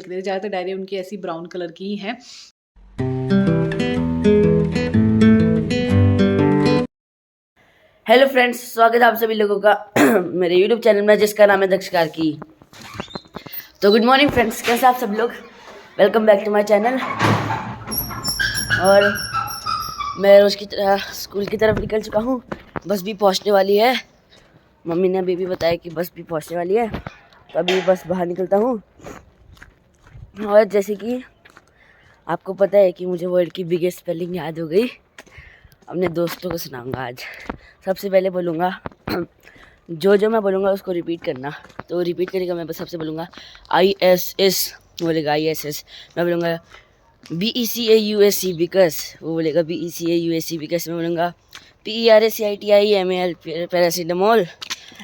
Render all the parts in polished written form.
लिखते थे। ज़्यादातर डायरी उनकी ऐसी ब्राउन कलर की ही हैं। हेलो फ्रेंड्स, स्वागत है आप सभी लोगों का मेरे यूट्यूब चैनल में जिसका नाम है दक्ष कार्की। तो गुड मॉर्निंग फ्रेंड्स, कैसे आप सब लोग। Welcome back to my channel. और मैं रोज़ की तरह स्कूल की तरफ निकल चुका हूँ। बस भी पहुँचने वाली है। मम्मी ने अभी भी बताया कि बस भी पहुँचने वाली है, तो अभी बस बाहर निकलता हूँ। और जैसे कि आपको पता है कि मुझे वर्ल्ड की बिगेस्ट स्पेलिंग याद हो गई। अपने दोस्तों को सुनाऊंगा आज। सबसे पहले बोलूँगा जो मैं बोलूँगा उसको रिपीट करना। तो रिपीट करेगा, मैं बस सबसे बोलूँगा ISS, बोलेगा ISS। मैं बोलूँगा BECAUSC बिकस, वो बोलेगा BECAUSC बिकस। मैं बोलूँगा PERACITIMAL पैरासीटामोल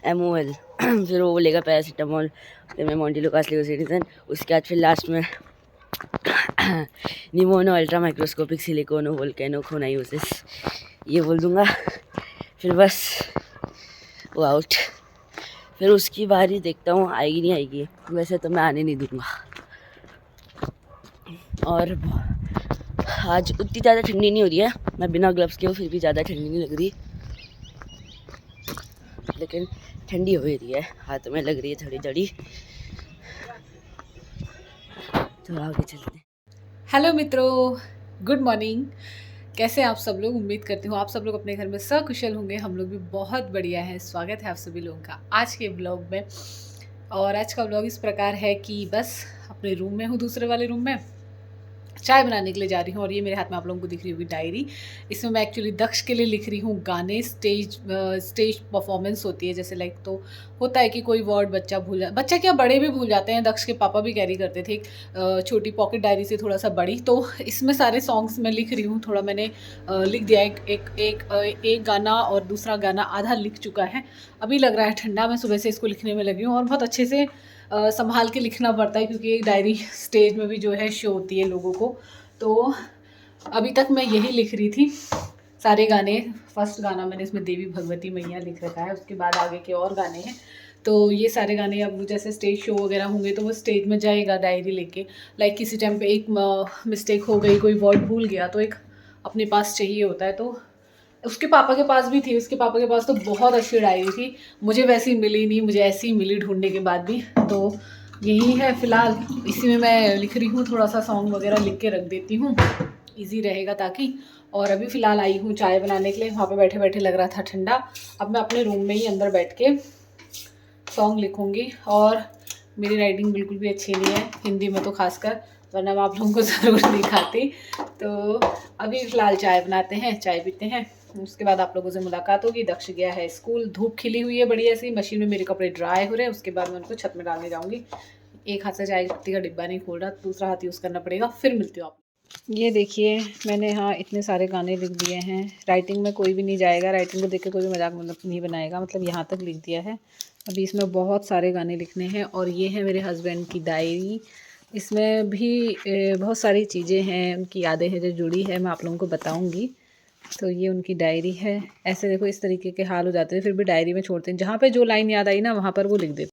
MOL फिर वो बोलेगा पैरासीटामोल। फिर मैं मोंटी लुकास लियोसिटिजन। उसके बाद फिर लास्ट में निमोनो अल्ट्रा माइक्रोस्कोपिक सिलिकोनो वोल्केनो खोनाइसिस, ये बोल दूँगा। फिर बस वो आउट। फिर उसकी बारी देखता हूँ आएगी नहीं आएगी। वैसे तो मैं आने नहीं दूँगा। और आज उतनी ज़्यादा ठंडी नहीं हो रही है। मैं बिना ग्लव्स के हूँ, फिर भी ज़्यादा ठंडी नहीं लग रही, लेकिन ठंडी हो रही है, हाथ में लग रही है थोड़ी थोड़ी। तो आगे चलते हैं। हेलो मित्रों, गुड मॉर्निंग। कैसे हैं आप सब लोग। उम्मीद करती हूँ आप सब लोग अपने घर में सकुशल होंगे। हम लोग भी बहुत बढ़िया हैं। स्वागत है आप सभी लोगों का आज के ब्लॉग में। और आज का ब्लॉग इस प्रकार है कि बस अपने रूम में हूँ, दूसरे वाले रूम में चाय बनाने के लिए जा रही हूँ। और ये मेरे हाथ में आप लोगों को दिख रही होगी डायरी। इसमें मैं एक्चुअली दक्ष के लिए लिख रही हूँ गाने। स्टेज परफॉर्मेंस होती है, जैसे लाइक तो होता है कि कोई वर्ड बच्चा क्या बड़े भी भूल जाते हैं। दक्ष के पापा भी कैरी करते थे एक छोटी पॉकेट डायरी से थोड़ा सा बड़ी। तो इसमें सारे सॉन्ग्स मैं लिख रही हूँ। थोड़ा मैंने लिख दिया। एक गाना और दूसरा गाना आधा लिख चुका है। अभी लग रहा है ठंडा। मैं सुबह से इसको लिखने में लगी हूँ और बहुत अच्छे से संभाल के लिखना पड़ता है, क्योंकि एक डायरी स्टेज में भी जो है शो होती है लोगों को। तो अभी तक मैं यही लिख रही थी सारे गाने। फर्स्ट गाना मैंने इसमें देवी भगवती मैया लिख रखा है, उसके बाद आगे के और गाने हैं। तो ये सारे गाने अब जैसे स्टेज शो वगैरह होंगे तो वो स्टेज में जाएगा डायरी लेके। लाइक किसी टाइम पे एक मिस्टेक हो गई, कोई वर्ड भूल गया, तो एक अपने पास चाहिए होता है। तो उसके पापा के पास भी थी। उसके पापा के पास तो बहुत अच्छी डायरी थी। मुझे वैसी मिली नहीं, मुझे ऐसी मिली ढूंढने के बाद भी। तो यही है फ़िलहाल, इसी में मैं लिख रही हूँ। थोड़ा सा सॉन्ग वगैरह लिख के रख देती हूँ, इजी रहेगा ताकि। और अभी फ़िलहाल आई हूँ चाय बनाने के लिए। वहाँ पे बैठे बैठे लग रहा था ठंडा। अब मैं अपने रूम में ही अंदर बैठ के सॉन्ग लिखूँगी। और मेरी राइटिंग बिल्कुल भी अच्छी नहीं है, हिंदी में तो खासकर, वरना मैं आप लोगों को ज़रूर दिखाती। तो अभी फ़िलहाल चाय बनाते हैं, चाय पीते हैं, उसके बाद आप लोगों से मुलाकात होगी। दक्ष गया है स्कूल। धूप खिली हुई है बढ़िया सी, मशीन में मेरे कपड़े ड्राई हो रहे हैं। उसके बाद मैं उनको छत में डालने जाऊँगी। एक हाथ से चाय पत्ती का डिब्बा नहीं खोल रहा, दूसरा हाथ यूज़ करना पड़ेगा। फिर मिलती हूँ आप। ये देखिए, मैंने यहाँ इतने सारे गाने लिख दिए हैं। राइटिंग में कोई भी नहीं जाएगा, राइटिंग को देख के कोई भी मजाक मतलब नहीं बनाएगा, मतलब यहाँ तक लिख दिया है। अभी इसमें बहुत सारे गाने लिखने हैं। और ये है मेरे हस्बैंड की डायरी। इसमें भी बहुत सारी चीज़ें हैं, उनकी यादें हैं जो जुड़ी है, मैं आप लोगों को बताऊँगी। तो ये उनकी डायरी है। ऐसे देखो, इस तरीके के हाल हो जाते हैं, फिर भी डायरी में छोड़ते हैं। जहाँ पे जो लाइन याद आई ना, वहाँ पर वो लिख देते।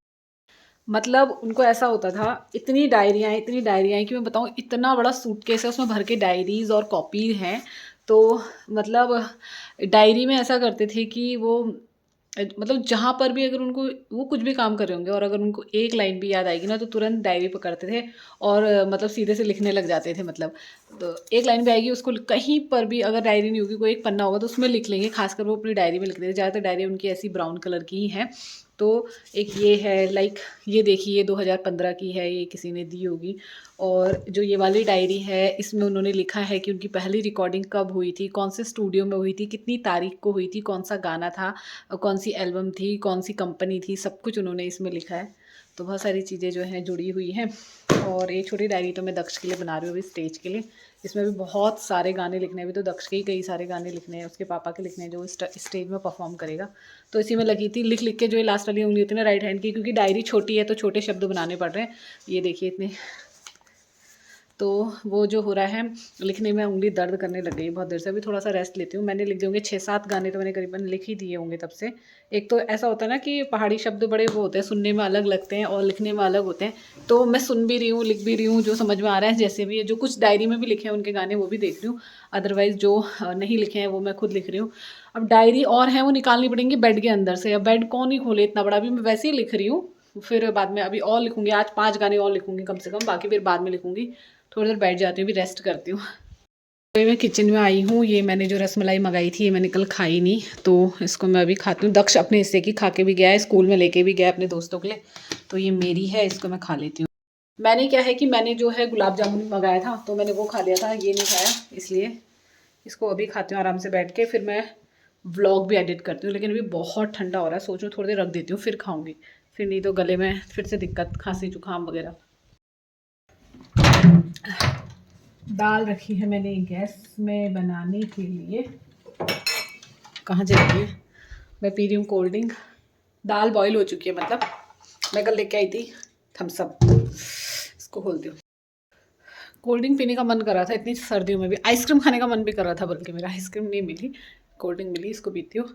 मतलब उनको ऐसा होता था, इतनी डायरियाँ कि मैं बताऊँ, इतना बड़ा सूटकेस है, उसमें भर के डायरीज़ और कॉपी हैं। तो मतलब डायरी में ऐसा करते थे कि वो मतलब जहाँ पर भी अगर उनको, वो कुछ भी काम कर रहे होंगे और अगर उनको एक लाइन भी याद आएगी ना, तो तुरंत डायरी पकड़ते थे और मतलब सीधे से लिखने लग जाते थे। मतलब तो एक लाइन भी आएगी, उसको कहीं पर भी, अगर डायरी नहीं होगी, कोई एक पन्ना होगा तो उसमें लिख लेंगे। खासकर वो अपनी डायरी में लिखते थे। ज़्यादातर डायरी उनकी ऐसी ब्राउन कलर की ही हैं। तो एक ये है, लाइक ये देखिए, 2015 की है, ये किसी ने दी होगी। और जो ये वाली डायरी है, इसमें उन्होंने लिखा है कि उनकी पहली रिकॉर्डिंग कब हुई थी, कौन से स्टूडियो में हुई थी, कितनी तारीख को हुई थी, कौन सा गाना था, कौन सी एल्बम थी, कौन सी कंपनी थी, सब कुछ उन्होंने इसमें लिखा है। तो बहुत सारी चीज़ें जो हैं जुड़ी हुई हैं। और ये छोटी डायरी तो मैं दक्ष के लिए बना रही हूँ अभी, स्टेज के लिए। इसमें भी बहुत सारे गाने लिखने हैं। अभी तो दक्ष के ही कई सारे गाने लिखने हैं, उसके पापा के लिखने हैं, जो स्टेज में परफॉर्म करेगा। तो इसी में लगी थी, लिख लिख के। जो ये लास्ट वाली उंगली होती है ना, राइट हैंड की, क्योंकि डायरी छोटी है तो छोटे शब्द बनाने पड़ रहे हैं। ये देखिए, इतने तो वो जो हो रहा है लिखने में उंगली दर्द करने लग गई बहुत देर से। अभी थोड़ा सा रेस्ट लेती हूँ। मैंने लिख दिए होंगे 6-7 गाने तो मैंने करीबन लिख ही दिए होंगे तब से। एक तो ऐसा होता है ना कि पहाड़ी शब्द बड़े वो होते हैं, सुनने में अलग लगते हैं और लिखने में अलग होते हैं। तो मैं सुन भी रही हूँ, लिख भी रही हूँ, जो समझ में आ रहा है जैसे भी है। जो कुछ डायरी में भी लिखे हैं उनके गाने वो भी देख रही हूँ, अदरवाइज़ जो नहीं लिखे हैं वो मैं खुद लिख रही हूँ। अब डायरी और है वो निकालनी पड़ेंगी बेड के अंदर से। अब बेड कौन ही खोले इतना बड़ा, अभी मैं वैसे ही लिख रही हूँ। फिर बाद में अभी और लिखूँगी, आज 5 गाने और लिखूँगी कम से कम, बाकी फिर बाद में लिखूँगी। थोड़ी देर बैठ जाती हूँ, भी रेस्ट करती हूँ। मैं किचन में आई हूँ। ये मैंने जो रसमलाई मंगाई थी ये मैंने कल खाई नहीं, तो इसको मैं अभी खाती हूँ। दक्ष अपने हिस्से की खा के भी गया है, स्कूल में लेके भी गया अपने दोस्तों के लिए, तो ये मेरी है, इसको मैं खा लेती हूँ। मैंने क्या है कि मैंने जो है गुलाब जामुन मंगाया था तो मैंने वो खा लिया था, ये नहीं खाया, इसलिए इसको अभी खाती हूँ आराम से बैठ के। फिर मैं व्लॉग भी एडिट करती हूँ, लेकिन अभी बहुत ठंडा हो रहा है, सोचो थोड़ी देर रख देती हूँ फिर खाऊंगी, फिर नहीं तो गले में फिर से दिक्कत, खांसी जुकाम वगैरह। दाल रखी है मैंने गैस में बनाने के लिए। कहाँ जाएगी? मैं पी रही हूँ कोल्ड ड्रिंक। दाल बॉईल हो चुकी है, मतलब मैं कल लेके आई थी थम्स अप, इसको खोलती हूँ। कोल्ड ड्रिंक पीने का मन कर रहा था इतनी सर्दियों में भी, आइसक्रीम खाने का मन भी कर रहा था, बल्कि मेरा आइसक्रीम नहीं मिली, कोल्ड ड्रिंक मिली, इसको पीती हूँ।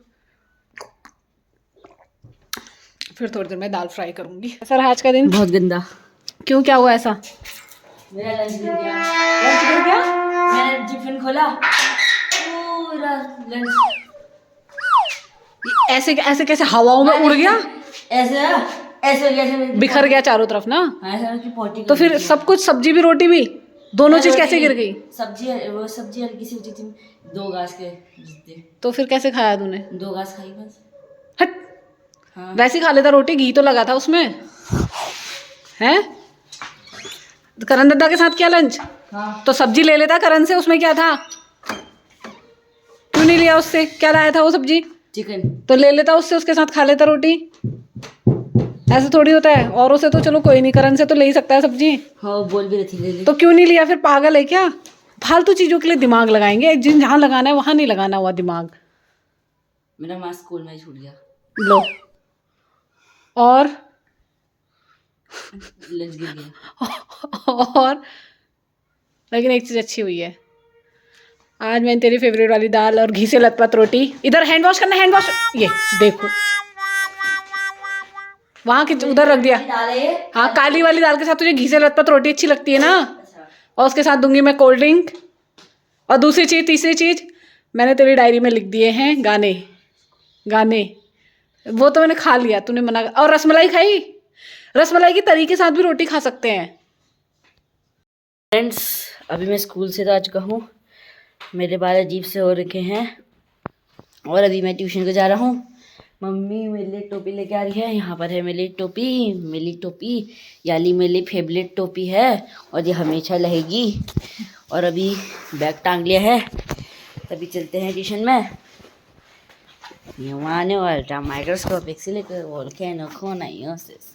फिर थोड़ी देर में दाल फ्राई करूँगी। सर आज का दिन बहुत गंदा। क्यों, क्या हुआ ऐसा? मेरा लंच गिर गया। लंच गिर गया? मैंने टिफिन खोला, पूरा लंच ऐसे ऐसे कैसे हवाओं में उड़ गया? ऐसे ऐसे बिखर गया चारों तरफ ना। ऐसा कि पोटी। तो फिर सब कुछ, सब्जी भी रोटी भी, दोनों चीज कैसे गिर गई? सब्जी, वो सब्जी हल्की सी थी, 2 घास के जितने। तो फिर कैसे खाया तूने? 2 घास खाई बस। हट। हाँ। वैसे ही खा लेता, रोटी घी तो लगा था उसमें, हैं? करण दादा के साथ किया लंच? हाँ। तो सब्जी ले लेता करण से, उसमें क्या था? क्यों नहीं लिया उससे? क्या लाया था वो सब्जी? चिकन। तो ले लेता उससे, उसके साथ खा लेता रोटी। ऐसे थोड़ी होता है, औरों से तो चलो कोई नहीं, करण से तो ले ही सकता है सब्जी। हाँ, बोल भी रही थी ले ले। तो क्यों नहीं लिया फिर? पागल है क्या? फालतू चीजों के लिए दिमाग लगाएंगे, जिन जहाँ लगाना है वहां नहीं लगाना हुआ दिमाग। मेरा मास्क स्कूल में छूट गया। लो, और लंच गिर गया। और लेकिन एक चीज अच्छी हुई है, आज मैंने तेरी फेवरेट वाली दाल और घी से लथपथ रोटी। इधर हैंड वॉश करना, हैंड वॉश, ये देखो वहां की उधर रख दिया। हाँ, काली वाली दाल के साथ तुझे घी से लथपथ रोटी अच्छी लगती है ना? और उसके साथ दूंगी मैं कोल्ड ड्रिंक। और दूसरी चीज, तीसरी चीज, मैंने तेरी डायरी में लिख दिए हैं गाने। गाने वो तो मैंने खा लिया, तूने मना। और रसमलाई खाई? रसमलाई की तरी के साथ भी रोटी खा सकते हैं। फ्रेंड्स, अभी मैं स्कूल से तो आ चुका हूँ, मेरे बाल अजीब से हो रखे हैं और अभी मैं ट्यूशन को जा रहा हूँ। मम्मी मेरे लिए टोपी लेके आ रही है, यहाँ पर है मेरी टोपी। मेरी टोपी यानी मेरी फेवरेट टोपी है और ये हमेशा रहेगी। और अभी बैग टांग लिया है, तभी चलते हैं ट्यूशन में। माने वाला माइक्रोस्कोप एक्सीलेटर वोल्केनो खोनाइयोसिस।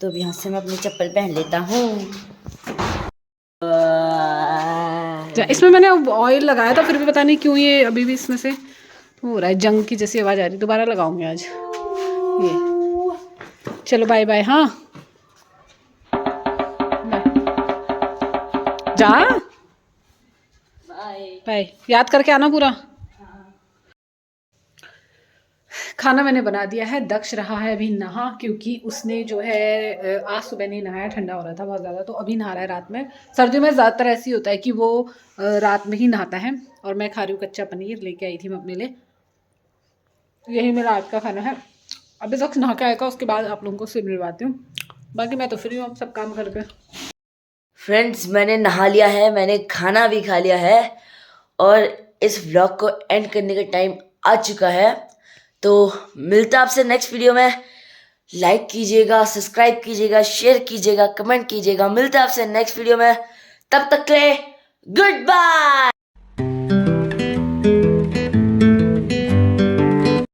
तो अभी यहाँ से मैं अपनी चप्पल पहन लेता हूँ। इसमें मैंने ऑयल लगाया था, फिर भी पता नहीं क्यों ये अभी भी इसमें से हो रहा है, जंग की जैसी आवाज़ आ रही है। दोबारा लगाऊंगी आज ये। चलो बाय बाय। हाँ जा, बाय बाय। याद करके आना पूरा। खाना मैंने बना दिया है। दक्ष रहा है अभी नहा, क्योंकि उसने जो है आज सुबह नहीं नहाया, ठंडा हो रहा था बहुत ज़्यादा, तो अभी नहा रहा है रात में। सर्दियों में ज़्यादातर ऐसी होता है कि वो रात में ही नहाता है। और मैं खा रही हूँ कच्चा पनीर, लेके आई थी मैं अपने लिए। यही मेरा आज का खाना है। अभी दक्ष नहा के आएगा, उसके बाद आप लोगों को फिर मिलवाती हूँ। बाकी मैं तो फ्री हूँ अब सब काम करके। फ्रेंड्स, मैंने नहा लिया है, मैंने खाना भी खा लिया है और इस व्लॉग को एंड करने का टाइम आ चुका है। तो मिलता आपसे नेक्स्ट वीडियो में। लाइक कीजिएगा, सब्सक्राइब कीजिएगा, शेयर कीजिएगा, कमेंट कीजिएगा। मिलता आपसे नेक्स्ट वीडियो में, तब तक के लिए गुड बाय।